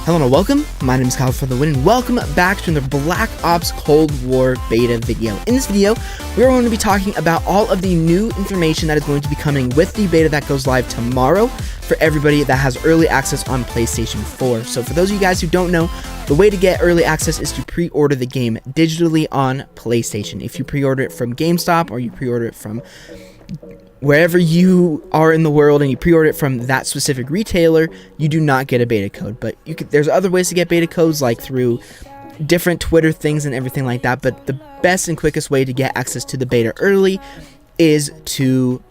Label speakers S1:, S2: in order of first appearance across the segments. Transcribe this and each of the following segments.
S1: Hello and welcome, my name is Kyle FtW and welcome back to another Black Ops Cold War beta video. In this video, we are going to be talking about all of the new information that is going to be coming with the beta that goes live tomorrow for everybody that has early access on PlayStation 4. So for those of you guys who don't know, the way to get early access is to pre-order the game digitally on PlayStation. If you pre-order it from GameStop or you pre-order it from wherever you are in the world and you pre-order it from that specific retailer, you do not get a beta code. But there's other ways to get beta codes, like through different Twitter things and everything like that. But the best and quickest way to get access to the beta early is to,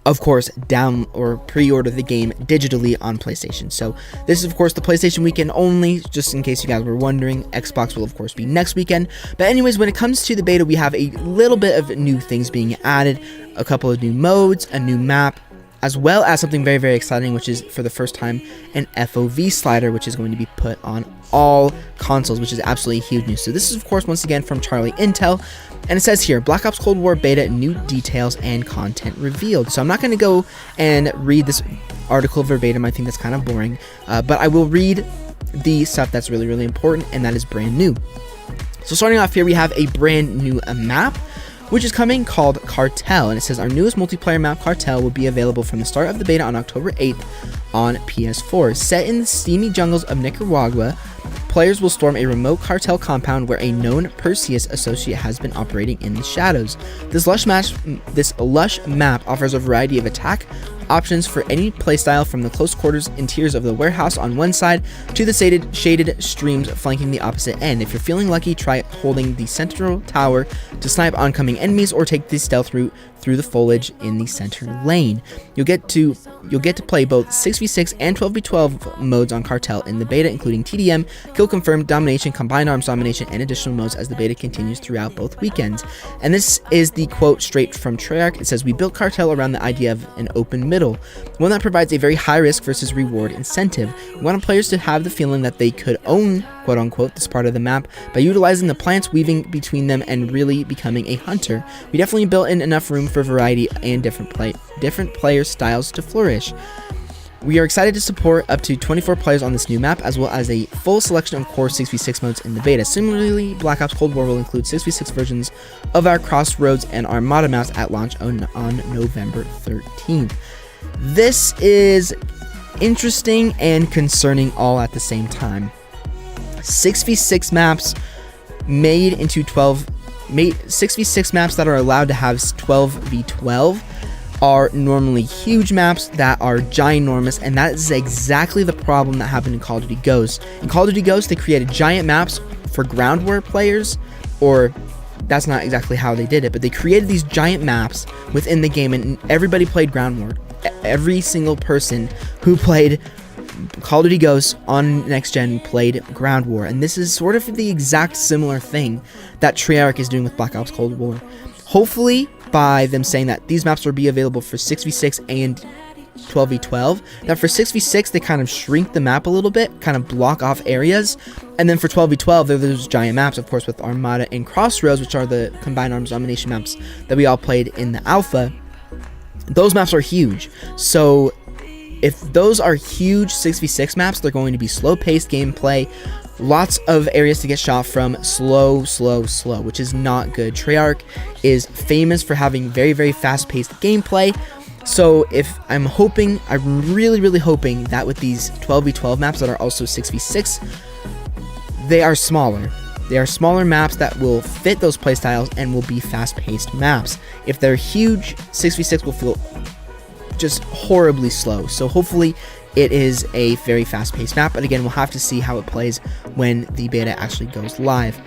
S1: of course, down or pre-order the game digitally on PlayStation. So this is, of course, the PlayStation weekend only, just in case you guys were wondering. Xbox will, of course, be next weekend. But anyways, when it comes to the beta, we have a little bit of new things being added, a couple of new modes, a new map, as well as something very, very exciting, which is, for the first time, an FOV slider, which is going to be put on all consoles, which is absolutely huge news. So this is, of course, once again from Charlie Intel, and it says here, Black Ops Cold War beta, new details and content revealed. So I'm not going to go and read this article verbatim. I think that's kind of boring, but I will read the stuff that's really, really important, and that is brand new. So starting off here, we have a brand new map, which is coming, called Cartel, and it says our newest multiplayer map, Cartel, will be available from the start of the beta on October 8th on PS4. Set in the steamy jungles of Nicaragua, players will storm a remote cartel compound where a known Perseus associate has been operating in the shadows. This lush map offers a variety of attack options for any playstyle, from the close quarters interiors of the warehouse on one side to the shaded streams flanking the opposite end. If you're feeling lucky, try holding the central tower to snipe oncoming enemies, or take the stealth route through the foliage in the center lane. You'll get to play both 6v6 and 12v12 modes on Cartel in the beta, including TDM, Kill Confirmed, Domination, Combined Arms Domination, and additional modes as the beta continues throughout both weekends. And this is the quote straight from Treyarch. It says, "We built Cartel around the idea of an open middle, one that provides a very high risk versus reward incentive. We want players to have the feeling that they could own, quote unquote, this part of the map by utilizing the plants, weaving between them, and really becoming a hunter. We definitely built in enough room for variety and different player styles to flourish. We are excited to support up to 24 players on this new map, as well as a full selection of core 6v6 modes in the beta. Similarly, Black Ops Cold War will include 6v6 versions of our Crossroads and Armada maps at launch on November 13th. This is interesting and concerning all at the same time. 6v6 maps made into 6v6 maps that are allowed to have 12v12 are normally huge maps that are ginormous, and that is exactly the problem that happened in Call of Duty Ghosts. In Call of Duty Ghosts, they created giant maps for ground war players, or that's not exactly how they did it, but they created these giant maps within the game, and everybody played ground war. Every single person who played Call of Duty Ghosts on Next Gen played ground war, and this is sort of the exact similar thing that Treyarch is doing with Black Ops Cold War. Hopefully, by them saying that these maps will be available for 6v6 and 12v12, that for 6v6 they kind of shrink the map a little bit, kind of block off areas, and then for 12v12 there's those giant maps, of course, with Armada and Crossroads, which are the Combined Arms Domination maps that we all played in the alpha. Those maps are huge, so if those are huge 6v6 maps, they're going to be slow-paced gameplay, lots of areas to get shot from, slow, which is not good. Treyarch is famous for having very, very fast-paced gameplay, so I'm really hoping that with these 12v12 maps that are also 6v6, they are smaller. They are smaller maps that will fit those playstyles and will be fast-paced maps. If they're huge, 6v6 will feel just horribly slow. So hopefully it is a very fast-paced map, but again, we'll have to see how it plays when the beta actually goes live.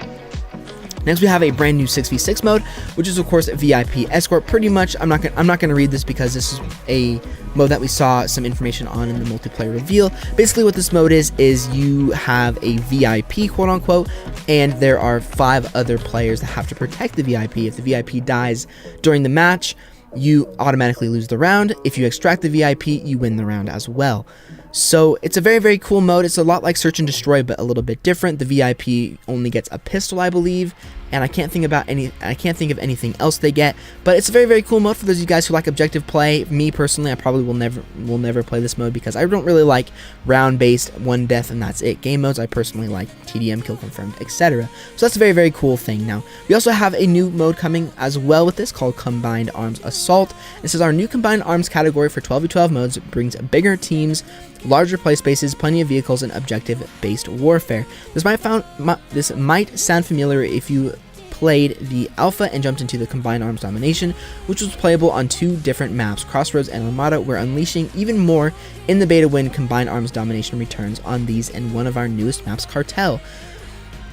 S1: Next, we have a brand new 6v6 mode, which is, of course, VIP Escort. Pretty much, I'm not gonna read this because this is a mode that we saw some information on in the multiplayer reveal. Basically, what this mode is you have a VIP, quote unquote, and there are 5 other players that have to protect the VIP. If the VIP dies during the match, you automatically lose the round. If you extract the VIP, you win the round as well. So it's a very, very cool mode. It's a lot like Search and Destroy, but a little bit different. The VIP only gets a pistol, I believe, and I can't think of anything else they get. But it's a very, very cool mode for those of you guys who like objective play. Me personally, I probably will never play this mode because I don't really like round-based one death and that's it game modes. I personally like TDM, kill confirmed, etc. So that's a very, very cool thing. Now we also have a new mode coming as well with this called Combined Arms Assault. This is our new Combined Arms category for 12v12 modes. It brings bigger teams, larger play spaces, plenty of vehicles, and objective-based warfare. This might sound familiar if you played the alpha and jumped into the Combined Arms Domination, which was playable on 2 different maps, Crossroads and Armada. We're unleashing even more in the beta when Combined Arms Domination returns on these and one of our newest maps, Cartel.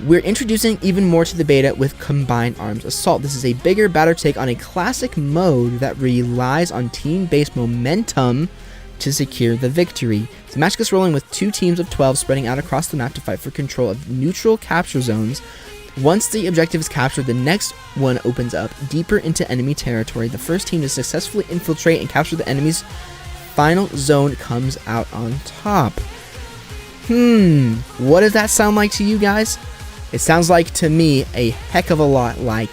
S1: We're introducing even more to the beta with Combined Arms Assault. This is a bigger, badder take on a classic mode that relies on team-based momentum to secure the victory. The match gets rolling with 2 teams of 12 spreading out across the map to fight for control of neutral capture zones. Once the objective is captured, the next one opens up deeper into enemy territory. The first team to successfully infiltrate and capture the enemy's final zone comes out on top. What does that sound like to you guys? It sounds like to me a heck of a lot like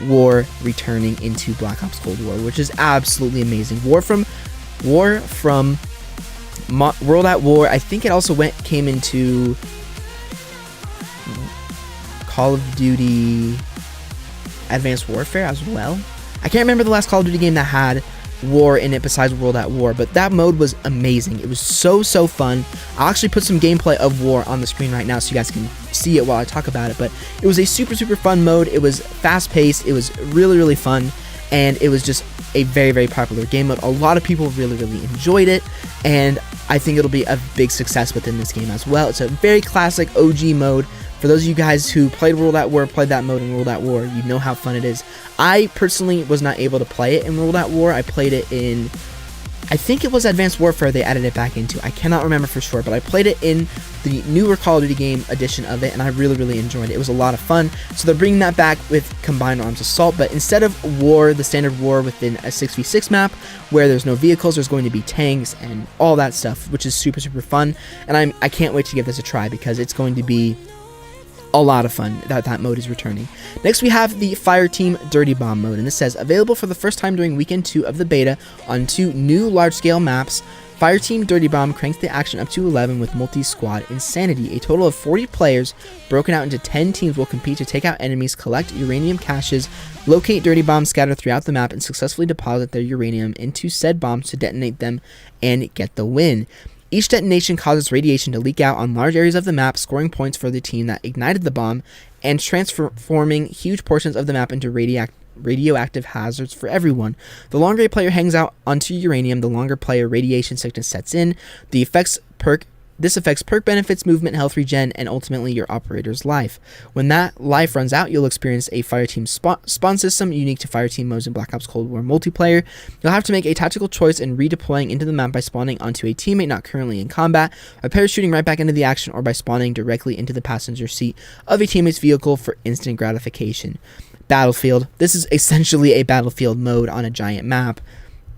S1: War returning into Black Ops Cold War, which is absolutely amazing. World at War. I think it also came into Call of Duty Advanced Warfare as well. I can't remember the last Call of Duty game that had war in it besides World at War, but that mode was amazing. It was so fun. I'll actually put some gameplay of War on the screen right now so you guys can see it while I talk about it, but it was a super fun mode. It was fast paced, it was really fun, and it was just a very popular game mode. A lot of people really enjoyed it, and I think it'll be a big success within this game as well. It's a very classic OG mode. For those of you guys who played World at War, played that mode in World at War, you know how fun it is. I personally was not able to play it in World at War. I played it in, I think it was Advanced Warfare they added it back into. I cannot remember for sure, but I played it in the newer Call of Duty game edition of it, and I really enjoyed it. It was a lot of fun. So they're bringing that back with Combined Arms Assault, but instead of war, the standard war within a 6v6 map, where there's no vehicles, there's going to be tanks and all that stuff, which is super fun. And I can't wait to give this a try because it's going to be a lot of fun that mode is returning. Next we have the Fireteam Dirty Bomb mode, and this says available for the first time during weekend 2 of the beta on 2 new large-scale maps. Fireteam Dirty Bomb cranks the action up to 11 with multi-squad insanity. A total of 40 players broken out into 10 teams will compete to take out enemies, collect uranium caches, locate dirty bombs scattered throughout the map, and successfully deposit their uranium into said bombs to detonate them and get the win. Each detonation causes radiation to leak out on large areas of the map, scoring points for the team that ignited the bomb, and transforming huge portions of the map into radioactive hazards for everyone. The longer a player hangs out onto uranium, the longer player radiation sickness sets in. This affects perk benefits, movement, health regen, and ultimately your operator's life. When that life runs out, you'll experience a Fireteam spawn system unique to Fireteam modes in Black Ops Cold War multiplayer. You'll have to make a tactical choice in redeploying into the map by spawning onto a teammate not currently in combat, by parachuting right back into the action, or by spawning directly into the passenger seat of a teammate's vehicle for instant gratification. Battlefield. This is essentially a Battlefield mode on a giant map.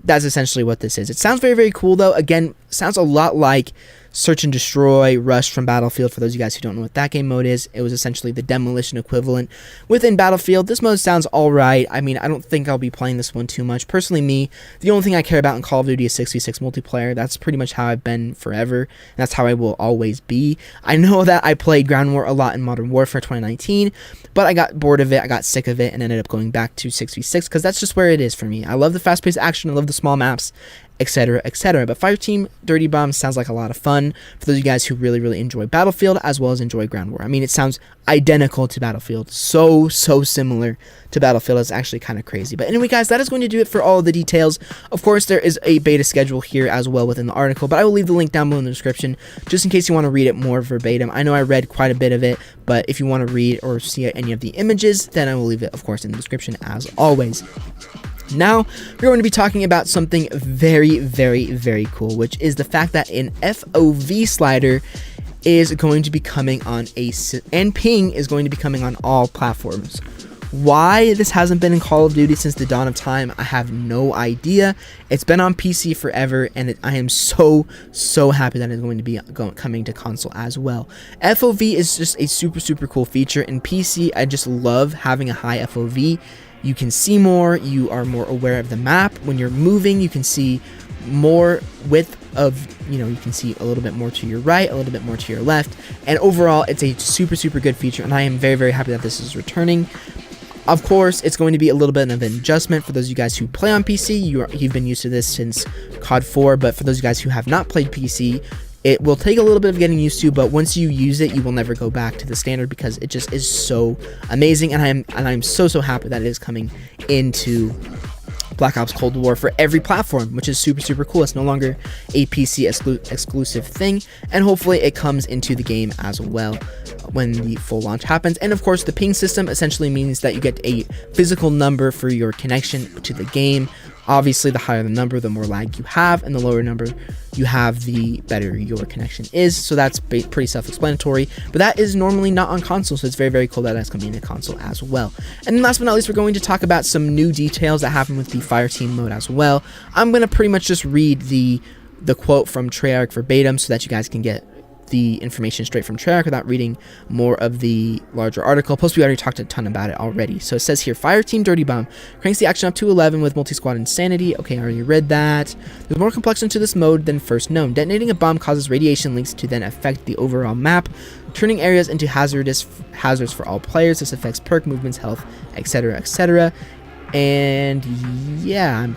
S1: That's essentially what this is. It sounds very cool though. Again, sounds a lot like Search and Destroy, Rush from Battlefield. For those of you guys who don't know what that game mode is, it was essentially the demolition equivalent within Battlefield. This mode sounds alright. I mean, I don't think I'll be playing this one too much. Personally, the only thing I care about in Call of Duty is 6v6 multiplayer. That's pretty much how I've been forever, and that's how I will always be. I know that I played Ground War a lot in Modern Warfare 2019, but I got bored of it, I got sick of it, and ended up going back to 6v6, because that's just where it is for me. I love the fast-paced action, I love the small maps, etc. But Fireteam Dirty Bomb sounds like a lot of fun for those of you guys who really enjoy Battlefield as well as enjoy Ground War. I mean, it sounds identical to Battlefield, so similar to Battlefield. It's actually kind of crazy. But anyway, guys, that is going to do it for all of the details. Of course, there is a beta schedule here as well within the article, but I will leave the link down below in the description just in case you want to read it more verbatim. I know I read quite a bit of it, but if you want to read or see any of the images, then I will leave it, of course, in the description as always. Now, we're going to be talking about something very cool, which is the fact that an FOV slider is going to be coming on and Ping is going to be coming on all platforms. Why this hasn't been in Call of Duty since the dawn of time, I have no idea. It's been on PC forever, and I am so happy that it's going to be coming to console as well. FOV is just a super cool feature. In PC, I just love having a high FOV. You can see more, you are more aware of the map. When you're moving, you can see more width of, you can see a little bit more to your right, a little bit more to your left, and overall it's a super good feature, and I am very happy that this is returning. Of course, it's going to be a little bit of an adjustment for those of you guys who play on PC. You've been used to this since COD 4, but for those of you guys who have not played PC, it will take a little bit of getting used to, but once you use it, you will never go back to the standard because it just is so amazing, and I'm so happy that it is coming into Black Ops Cold War for every platform, which is super cool. It's no longer a PC exclusive thing, and hopefully it comes into the game as well when the full launch happens. And of course, the ping system essentially means that you get a physical number for your connection to the game. Obviously, the higher the number, the more lag you have, and the lower number you have, the better your connection is. So that's pretty self-explanatory, but that is normally not on console, so it's very cool that that's coming into console as well. And then last but not least, we're going to talk about some new details that happen with the Fireteam mode as well. I'm going to pretty much just read the quote from Treyarch verbatim so that you guys can get the information straight from Treyarch without reading more of the larger article. Plus, we already talked a ton about it already. So it says here, Fireteam Dirty Bomb cranks the action up to 11 with multi-squad insanity. Okay, I already read that. There's more complexity to this mode than first known. Detonating a bomb causes radiation links to then affect the overall map, turning areas into hazards for all players. This affects perk, movements, health, etc. And yeah,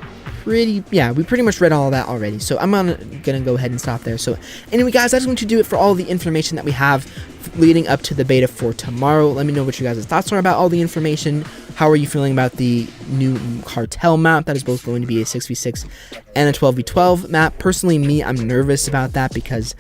S1: we pretty much read all of that already, so I'm gonna go ahead and stop there. So anyway, guys, that's going to do it for all the information that we have leading up to the beta for tomorrow. Let me know what you guys' thoughts are about all the information. How are you feeling about the new Cartel map that is both going to be a 6v6 and a 12v12 map? Personally, I'm nervous about that because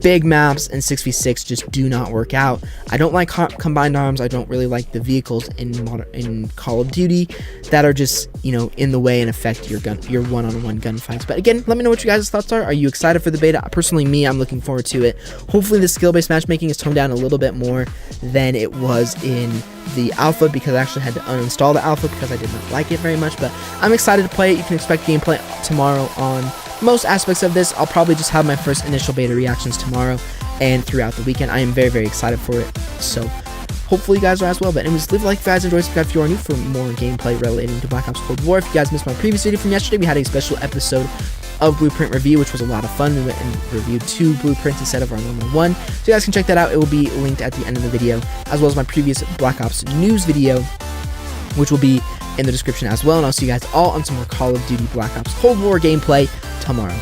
S1: big maps and 6v6 just do not work out. I don't like combined arms. I don't really like the vehicles in Call of Duty that are just, in the way and affect your one-on-one gunfights. But again, let me know what you guys' thoughts are. Are you excited for the beta? Personally, I'm looking forward to it. Hopefully the skill-based matchmaking is toned down a little bit more than it was in the alpha, because I actually had to uninstall the alpha because I did not like it very much. But I'm excited to play it. You can expect gameplay tomorrow on most aspects of this. I'll probably just have my first initial beta reactions tomorrow and throughout the weekend. I am very excited for it, so hopefully you guys are as well. But anyways, leave a like if you guys enjoyed, subscribe if you are new for more gameplay relating to Black Ops Cold War. If you guys missed my previous video from yesterday, we had a special episode of Blueprint review, which was a lot of fun. We went and reviewed 2 blueprints instead of our normal 1, so you guys can check that out. It will be linked at the end of the video, as well as my previous Black Ops news video, which will be in the description as well. And I'll see you guys all on some more Call of Duty Black Ops Cold War gameplay tomorrow.